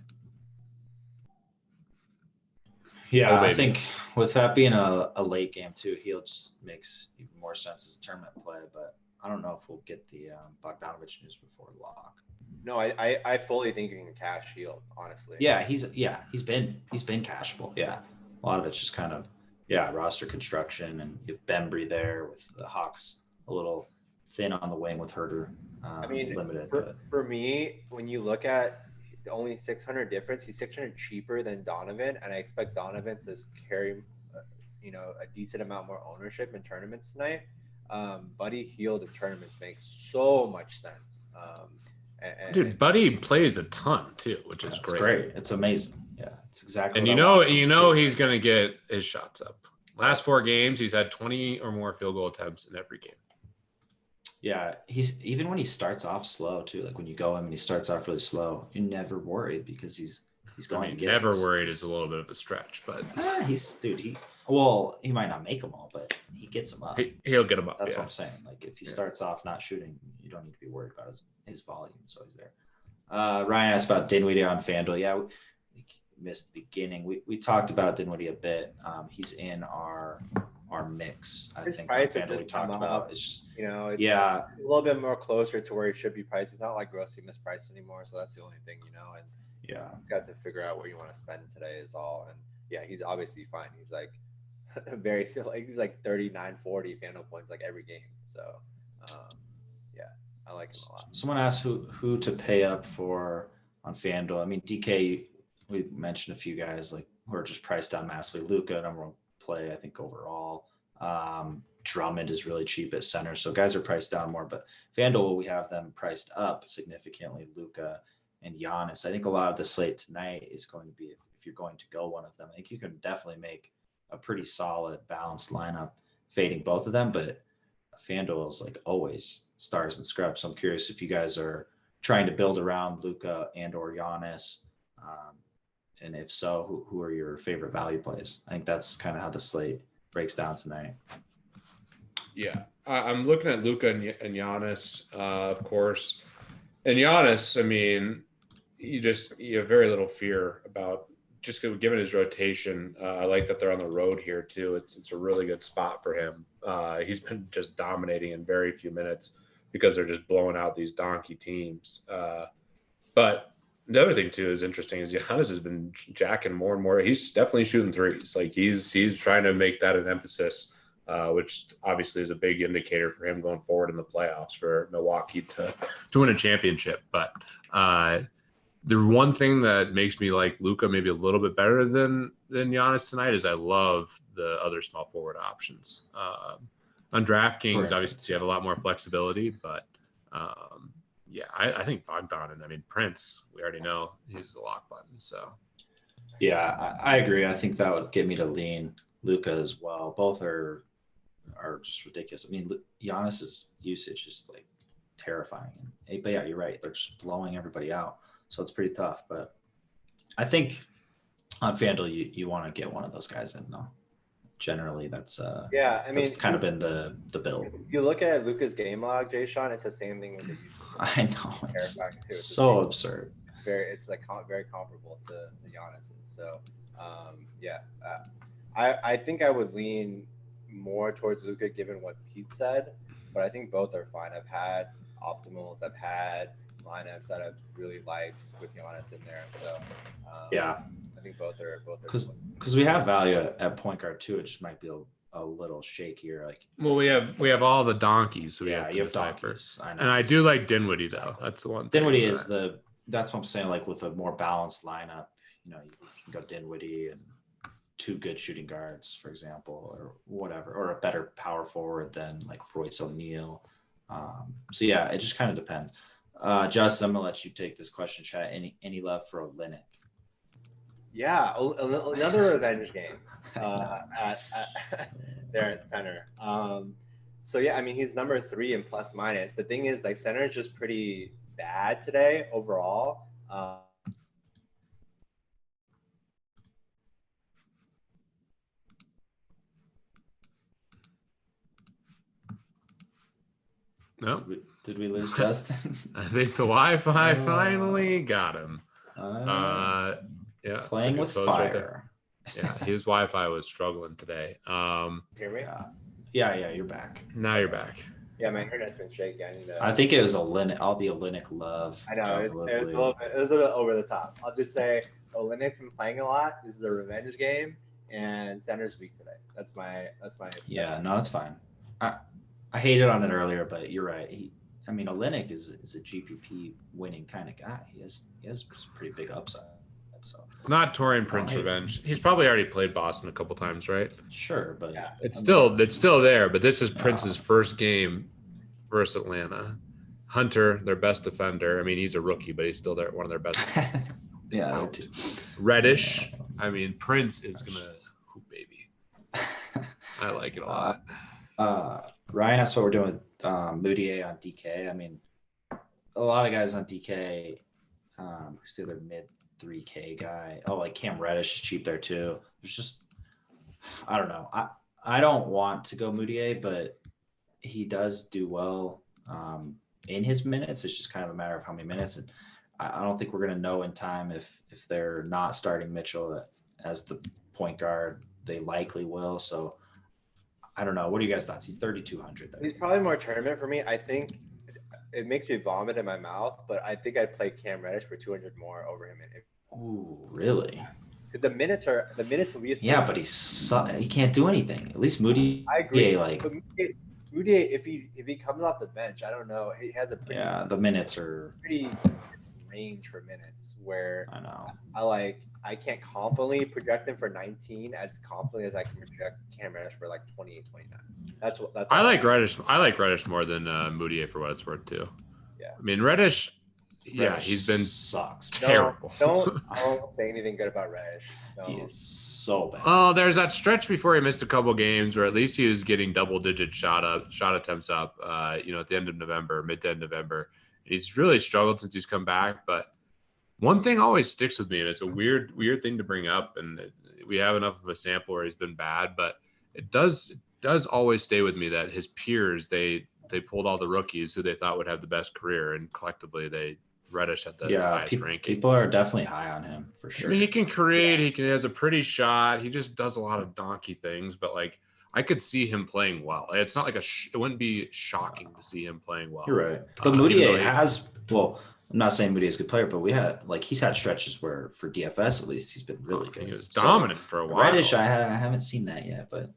Speaker 1: Yeah, I think with that being a late game too, Hield just makes even more sense as a tournament play. But I don't know if we'll get the Bogdanovich news before lock.
Speaker 3: No, I fully think you can cash Hield, honestly.
Speaker 1: Yeah, he's been cashable. Yeah, a lot of it's just kind of roster construction, and you have Bembry there with the Hawks a little thin on the wing with Herter. Limited.
Speaker 3: For me, when you look at the only 600 difference, he's 600 cheaper than Donovan, and I expect Donovan to carry, a decent amount more ownership in tournaments tonight. Buddy Hield in tournaments makes so much sense.
Speaker 2: Dude, Buddy plays a ton too, which is great.
Speaker 1: It's amazing. Yeah, it's exactly.
Speaker 2: And he's gonna get his shots up. Last 4 games, he's had 20 or more field goal attempts in every game.
Speaker 1: Yeah, he's even when he starts off slow too. Like when you go him and he starts off really slow, you're never worried because he's going to get.
Speaker 2: Never worried is a little bit of a stretch, but
Speaker 1: he might not make them all, but he gets them up.
Speaker 2: He'll get them up.
Speaker 1: That's what I'm saying. Like if he starts off not shooting, you don't need to be worried about his volume. So he's there. Ryan asked about Dinwiddie on FanDuel. Yeah, we missed the beginning. We talked about Dinwiddie a bit. He's in our mix. I think FanDuel we talked about. It's just
Speaker 3: it's a little bit more closer to where he should be priced. He's not like grossly mispriced anymore. So that's the only thing, and you got to figure out where you want to spend today is all. And yeah, he's obviously fine. He's like he's like 39, 40 FanDuel points like every game. So I like him a lot.
Speaker 1: Someone asked who to pay up for on FanDuel. I mean, DK, we mentioned a few guys like who are just priced down massively. Luka, number 1 play, I think overall. Drummond is really cheap at center, so guys are priced down more. But FanDuel, we have them priced up significantly. Luka and Giannis. I think a lot of the slate tonight is going to be if you're going to go one of them. I think you can definitely make a pretty solid balanced lineup fading both of them. But FanDuel is like always stars and scrubs. So I'm curious if you guys are trying to build around Luka and or Giannis. And if so, who are your favorite value plays? I think that's kind of how the slate breaks down tonight.
Speaker 2: Yeah, I'm looking at Luka and Giannis, of course. And Giannis, I mean, you have very little fear about just given his rotation. I like that they're on the road here too. It's a really good spot for him. He's been just dominating in very few minutes because they're just blowing out these donkey teams. But the other thing too is interesting is Giannis has been jacking more and more. He's definitely shooting threes. Like he's trying to make that an emphasis, which obviously is a big indicator for him going forward in the playoffs for Milwaukee to win a championship. But the one thing that makes me like Luka maybe a little bit better than Giannis tonight is I love the other small forward options. On DraftKings,
Speaker 1: Correct.
Speaker 2: obviously, you have a lot more flexibility, but yeah, I think Bogdan, and Prince, we already know he's the lock button. So
Speaker 1: Yeah, I agree. I think that would get me to lean Luca as well. Both are just ridiculous. I mean, Giannis's usage is like terrifying. But yeah, you're right. They're just blowing everybody out, so it's pretty tough. But I think on FanDuel, you want to get one of those guys in though. Generally, that's
Speaker 3: Yeah, I mean,
Speaker 1: that's kind of been the build.
Speaker 3: if you look at Luca's game log, Jay Sean, it's the same thing with the usage.
Speaker 1: I know it's
Speaker 3: Terrifying, too. It's the
Speaker 1: so
Speaker 3: same.
Speaker 1: absurd.
Speaker 3: It's like very comparable to Giannis's. So yeah, I think I would lean more towards Luca given what Pete said, but I think both are fine. I've had optimals, I've had lineups that I've really liked with Giannis in there. So
Speaker 1: Yeah,
Speaker 3: I think both are
Speaker 1: because we have value at point guard too. It just might be a little shakier. Like,
Speaker 2: well, we have all the donkeys, so we
Speaker 1: yeah,
Speaker 2: have to
Speaker 1: you have
Speaker 2: decipher.
Speaker 1: donkeys. I know.
Speaker 2: And I do like Dinwiddie though. That's the one.
Speaker 1: Dinwiddie is that's what I'm saying. Like with a more balanced lineup, you can go Dinwiddie and two good shooting guards, for example, or whatever, or a better power forward than like Royce O'Neal. So yeah, it just kind of depends. Justin, I'm gonna let you take this question, chat. Any love for Olynyk?
Speaker 3: Yeah, another revenge game at there at center. So yeah, I mean he's number 3 in plus minus. The thing is, like, center is just pretty bad today overall.
Speaker 2: No,
Speaker 1: Did we lose Justin?
Speaker 2: I think the Wi-Fi finally got him. Yeah,
Speaker 1: Playing with
Speaker 2: pose right
Speaker 1: fire.
Speaker 2: Yeah, his Wi-Fi was struggling today.
Speaker 3: Hear me?
Speaker 1: Yeah, you're back.
Speaker 2: Now you're back.
Speaker 3: Yeah, my internet's been shaky.
Speaker 1: I think it was all the Olynyk love.
Speaker 3: I know it was a little bit over the top. I'll just say Olynyk's been playing a lot. This is a revenge game, and center's weak today. That's my.
Speaker 1: Yeah, no, it's fine. I hated on it earlier, but you're right. Olynyk is a GPP winning kind of guy. He has pretty big upside. So
Speaker 2: It's not Torian Prince revenge. He's probably already played Boston a couple times, right?
Speaker 1: sure, but
Speaker 3: Yeah.
Speaker 2: It's still there, but this is Prince's first game versus Atlanta. Hunter, their best defender. I mean, he's a rookie, but he's still one of their best.
Speaker 1: yeah.
Speaker 2: Reddish. I mean, Prince is gonna hoop, baby. I like it a lot.
Speaker 1: Ryan, that's what we're doing with Moutier on DK. I mean, a lot of guys on DK, who's the other mid 3K guy. Oh, like Cam Reddish is cheap there too. There's just, I don't know. I don't want to go Moutier, but he does do well in his minutes. It's just kind of a matter of how many minutes. And I don't think we're going to know in time if they're not starting Mitchell as the point guard. They likely will. So I don't know. What are you guys' thoughts? He's 3,200 there.
Speaker 3: He's probably more tournament for me. I think it makes me vomit in my mouth, but I think I'd play Cam Reddish for 200 more over him.
Speaker 1: Ooh, really?
Speaker 3: Because the minutes will be.
Speaker 1: Yeah, but he can't do anything. At least Moody.
Speaker 3: I agree.
Speaker 1: Yeah, like
Speaker 3: Moody, if he comes off the bench, I don't know. He has a
Speaker 1: the minutes are
Speaker 3: pretty range for minutes where
Speaker 1: I know.
Speaker 3: I can't confidently project him for 19 as confidently as I can project Cam Reddish for like 28, 29. That's
Speaker 2: I like Reddish. I like Reddish more than Moutier for what it's worth too.
Speaker 3: Yeah.
Speaker 2: I mean Reddish. Yeah, he's been
Speaker 1: sucks.
Speaker 2: terrible.
Speaker 3: Don't say anything good about Reddish. No.
Speaker 1: He is so bad.
Speaker 2: Oh, there's that stretch before he missed a couple games where at least he was getting double-digit shot attempts up. At the end of November, mid to end November. He's really struggled since he's come back. But one thing always sticks with me, and it's a weird thing to bring up, and we have enough of a sample where he's been bad, but it does always stay with me that his peers they pulled all the rookies who they thought would have the best career, and collectively they Reddish at the highest ranking.
Speaker 1: People are definitely high on him for sure.
Speaker 2: I mean, he can create. He has a pretty shot. He just does a lot of donkey things. But like, I could see him playing well. It's not like it wouldn't be shocking to see him playing well.
Speaker 1: You're right. But Moutier has. Well, I'm not saying Moutier is a good player, but he's had stretches where for DFS at least he's been really good.
Speaker 2: He was dominant for a while.
Speaker 1: Reddish, I haven't seen that yet, but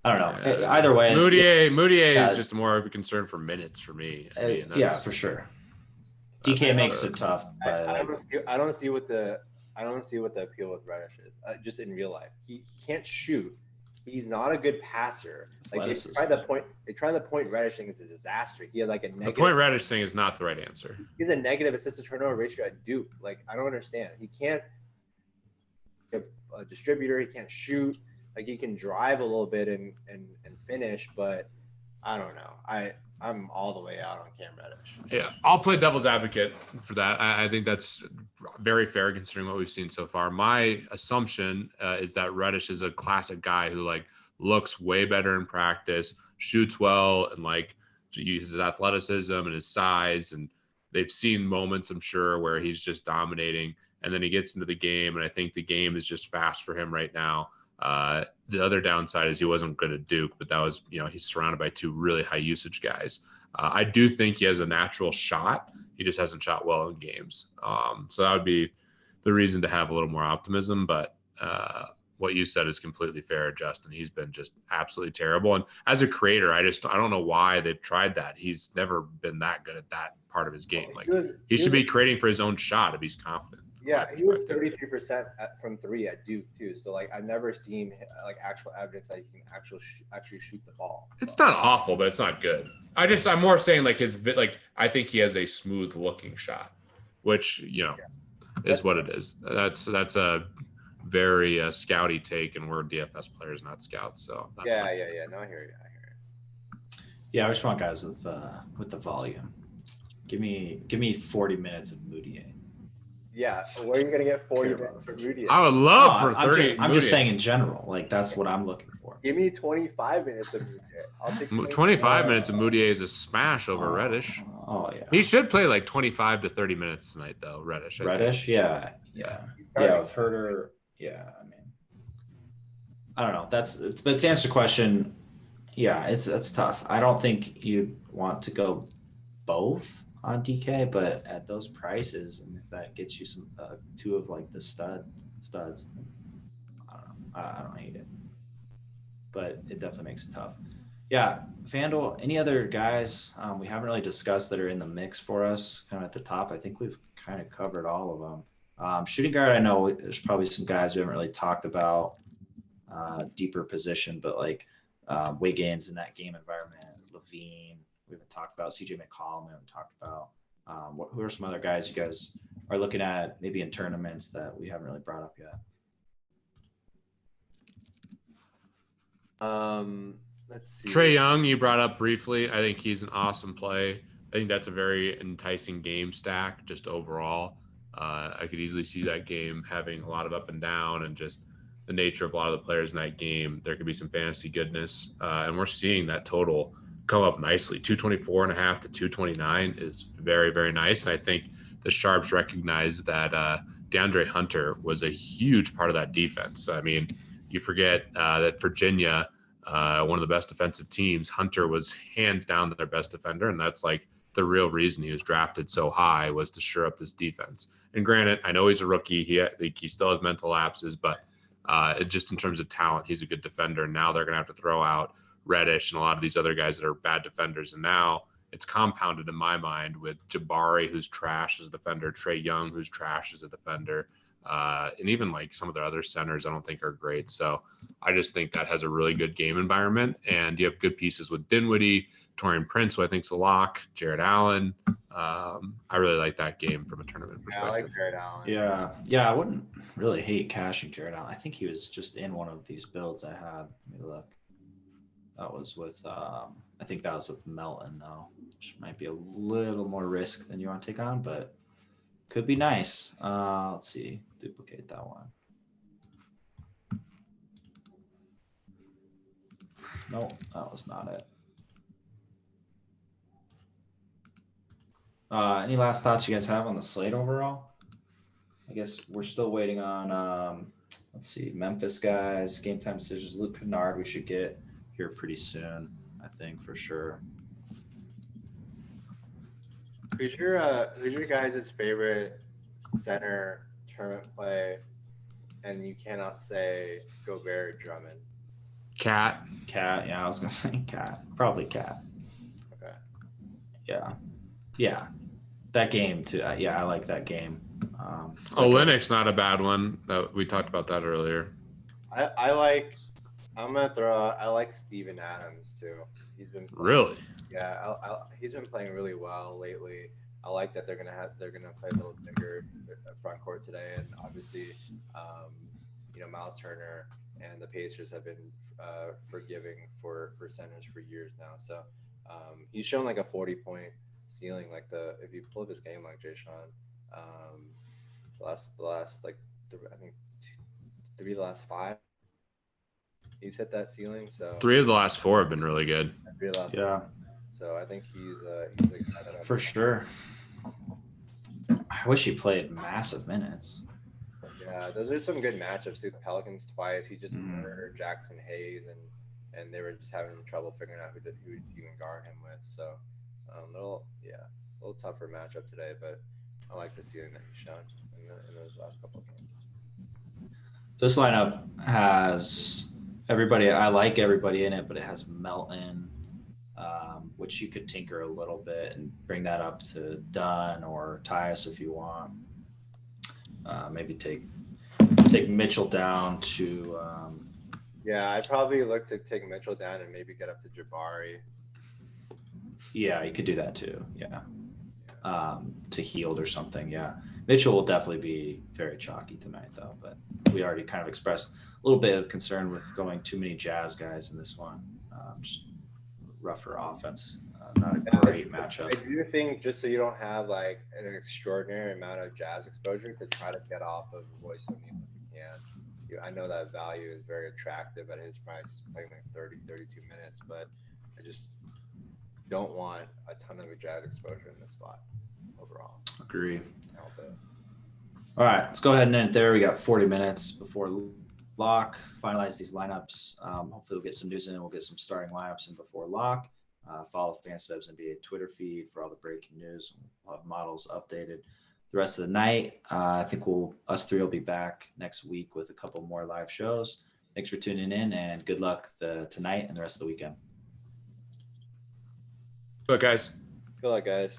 Speaker 1: I don't know. Either way,
Speaker 2: Moutier is just more of a concern for minutes for me. I mean,
Speaker 1: for sure. DK makes it tough, but
Speaker 3: I don't see what the appeal with Reddish is. Just in real life, he can't shoot. He's not a good passer. Like they tried the point Reddish thing is a disaster. He had like a
Speaker 2: The
Speaker 3: negative.
Speaker 2: point Reddish thing is not the right answer.
Speaker 3: He's a negative assist to turnover ratio at Duke. Like I don't understand. He can't be a distributor. He can't shoot. Like he can drive a little bit and finish, but I don't know. I'm all the way out on Cam Reddish.
Speaker 2: Yeah, I'll play devil's advocate for that. I think that's very fair considering what we've seen so far. My assumption is that Reddish is a classic guy who like looks way better in practice, shoots well, and like uses his athleticism and his size. And they've seen moments, I'm sure, where he's just dominating. And then he gets into the game, and I think the game is just fast for him right now. The other downside is he wasn't good at Duke, but that was, he's surrounded by two really high usage guys. I do think he has a natural shot. He just hasn't shot well in games. So that would be the reason to have a little more optimism. But what you said is completely fair, Justin. He's been just absolutely terrible. And as a creator, I don't know why they've tried that. He's never been that good at that part of his game. Like he should be creating for his own shot if he's confident.
Speaker 3: Yeah, he was 33% from three at Duke too. So like I've never seen like actual evidence that he can actually shoot the ball.
Speaker 2: It's not awful, but it's not good. I'm more saying like I think he has a smooth looking shot, which is what it is. That's a very scouty take, and we're DFS players, not scouts. So
Speaker 3: yeah. No, I hear you.
Speaker 1: Yeah, I just want guys with the volume. Give me 40 minutes of Moutier.
Speaker 3: Yeah, where are you gonna get 40 minutes for Moutier?
Speaker 2: I would love for 30.
Speaker 1: I'm just saying in general, like that's what I'm looking for.
Speaker 3: Give me 25 minutes of Moutier. I'll take
Speaker 2: 25 minutes of Moutier is a smash over Reddish.
Speaker 1: Oh yeah.
Speaker 2: He should play like 25 to 30 minutes tonight though, Reddish.
Speaker 1: Yeah. With Herter, yeah. I mean, I don't know. But to answer the question, yeah, it's tough. I don't think you'd want to go both on DK, but at those prices, and if that gets you some two of like the studs, I don't know. I don't hate it, but it definitely makes it tough. Yeah, FanDuel. Any other guys we haven't really discussed that are in the mix for us, kind of at the top? I think we've kind of covered all of them. Shooting guard, I know there's probably some guys we haven't really talked about deeper position, but like Wiggins in that game environment, Levine. We haven't talked about CJ McCollum. We haven't talked about who are some other guys you guys are looking at maybe in tournaments that we haven't really brought up yet.
Speaker 3: Let's see.
Speaker 2: Trae Young, you brought up briefly. I think he's an awesome play. I think that's a very enticing game stack just overall. I could easily see that game having a lot of up and down, and just the nature of a lot of the players in that game. There could be some fantasy goodness, and we're seeing that total come up nicely. 224.5 to 229 is very, very nice. And I think the Sharps recognize that DeAndre Hunter was a huge part of that defense. I mean, you forget that Virginia, one of the best defensive teams, Hunter was hands down their best defender. And that's like the real reason he was drafted so high, was to shore up this defense. And granted, I know he's a rookie. He still has mental lapses, but just in terms of talent, he's a good defender. Now they're going to have to throw out Reddish and a lot of these other guys that are bad defenders. And now it's compounded in my mind with Jabari, who's trash as a defender, Trae Young, who's trash as a defender, and even like some of the other centers I don't think are great. So I just think that has a really good game environment. And you have good pieces with Dinwiddie, Taurean Prince, who I think is a lock, Jared Allen. I really like that game from a tournament perspective.
Speaker 3: Yeah, I like Jared Allen.
Speaker 1: Yeah, I wouldn't really hate cashing Jared Allen. I think he was just in one of these builds I had. Let me look. That was with, I think that was with Melton, though, which might be a little more risk than you want to take on, but could be nice. Let's see, duplicate that one. Nope, that was not it. Any last thoughts you guys have on the slate overall? I guess we're still waiting on, let's see, Memphis guys, game time decisions. Luke Kennard, we should get here pretty soon, I think, for sure.
Speaker 3: Who's your guys' favorite center tournament play? And you cannot say Gobert, Drummond.
Speaker 2: Cat.
Speaker 1: Yeah, I was gonna say Cat. Probably Cat.
Speaker 3: Okay.
Speaker 1: Yeah. That game too. Yeah, I like that game.
Speaker 2: Linux, not a bad one. We talked about that earlier.
Speaker 3: I like I'm gonna throw out. I like Steven Adams too. He's been
Speaker 2: Really?
Speaker 3: Yeah, he's been playing really well lately. I like that they're gonna play a little bigger front court today, and obviously, um, Miles Turner and the Pacers have been forgiving for centers for years now. So he's shown like a 40-point ceiling. Like if you pull this game like Jay Sean, the last like I think three of the last five, he's hit that ceiling. So
Speaker 2: 3 of the last 4 have been really good.
Speaker 3: three of the last
Speaker 1: Yeah,
Speaker 3: So I think he's a guy that
Speaker 1: for sure. I wish he played massive minutes.
Speaker 3: Yeah, those are some good matchups. The Pelicans twice. He just
Speaker 1: Mhm.
Speaker 3: murdered Jackson Hayes, and they were just having trouble figuring out who to even guard him with. So, a little tougher matchup today, but I like the ceiling that he's shown in those last couple of games.
Speaker 1: This lineup has everybody. I like everybody in it, but it has Melton, which you could tinker a little bit and bring that up to Dunn or Tyus if you want. Maybe take Mitchell down to.
Speaker 3: Yeah, I'd probably look to take Mitchell down and maybe get up to Jabari.
Speaker 1: Yeah, you could do that too. Yeah. To Heald or something. Yeah. Mitchell will definitely be very chalky tonight, though. But we already kind of expressed a little bit of concern with going too many Jazz guys in this one. Just rougher offense. Not a great matchup.
Speaker 3: I do think just so you don't have like an extraordinary amount of Jazz exposure, to try to get off of Royce O'Neal if you can. I know that value is very attractive at his price, playing like 30, 32 minutes, but I just don't want a ton of Jazz exposure in this spot overall.
Speaker 1: Agree.
Speaker 3: I'll say.
Speaker 1: All right, let's go ahead and end it there. We got 40 minutes before lock. Finalize these lineups. Hopefully, we'll get some news in. We'll get some starting lineups in before lock. Follow FanSubs NBA Twitter feed for all the breaking news. We'll have models updated the rest of the night. I think us three will be back next week with a couple more live shows. Thanks for tuning in, and good luck tonight and the rest of the weekend.
Speaker 2: But guys.
Speaker 3: Good luck, guys.